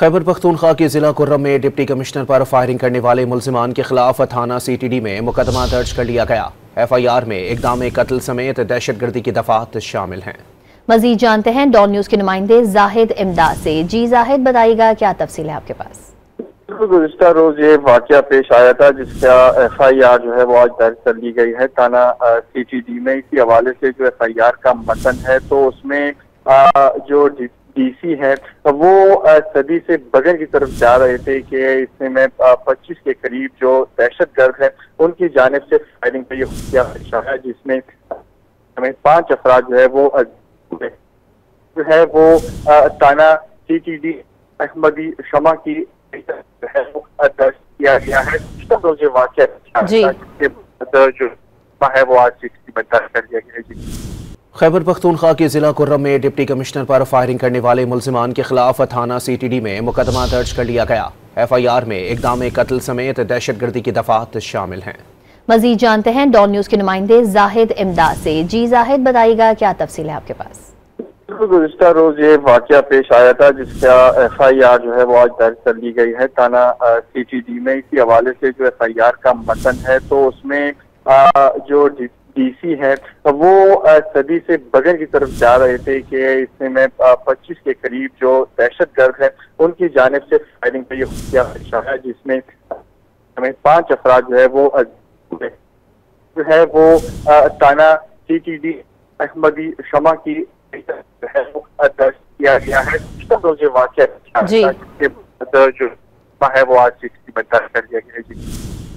खैबर पख्तूनख्वा के जिला कुर्रम में डिप्टी कमिश्नर पर फायरिंग करने वाले मुल्जिमान के खिलाफ थाना CTD में मुकदमा दर्ज कर लिया गया। FIR में इक़दाम कत्ल समेत दहशतगर्दी की दफात शामिल हैं। मजीद जानते हैं डॉन न्यूज के नुमाइंदे जाहिद इमदाद से। जी जाहिद, बताइएगा क्या तफसील है आपके पास? गुज़िश्ता रोज ये वाक़या पेश आया था जिसका FIR जो है वो आज दर्ज कर ली गई है थाना CTD में। इसी हवाले से जो FIR का मतन है तो उसमें जो DC है वो सदी से बगल की तरफ जा रहे थे कि इसमें 25 के करीब जो दहशतगर्द है उनकी जानिब से फायरिंग का ये वाक़या पेश आया, जिसमें हमें 5 अफराद जो है वो थाना CTD अहमदी शमा की है वो दर्ज किया गया है। रोज वाक़या जो है वो आज CTD में दर्ज कर दिया गया है। खैबर पख्तूनख्वा के जिला कुर्रम में डिप्टी कमिश्नर पर फायरिंग करने वाले मुल्जिमान के खिलाफ थाना CTD में मुकदमा दर्ज कर लिया गया। FIR में इक़दाम कत्ल समेत दहशतगर्दी की दफात शामिल हैं। मजीद जानते हैं डॉन न्यूज के नुमाइंदे जाहिद इमदाद से। जी जाहिद, बताइएगा क्या तफसील है आपके पास? गुज़िश्ता रोज ये वाक़या पेश आया था जिसका FIR जो है वो आज दर्ज कर ली गई है थाना CTD में। इसी हवाले से जो FIR का मतन है तो उसमें जो DC है वो सदी से बगल की तरफ जा रहे थे कि इसमें 25 के करीब जो दहशतगर्द है उनकी जानिब से फायरिंग का ये वाक़या पेश आया, जिसमें हमें 5 अफराद जो है वो थाना CTD अहमदी शमा की है वो दर्ज किया गया है। रोज वाक़या जो है वो आज CTD में दर्ज कर दिया गया है।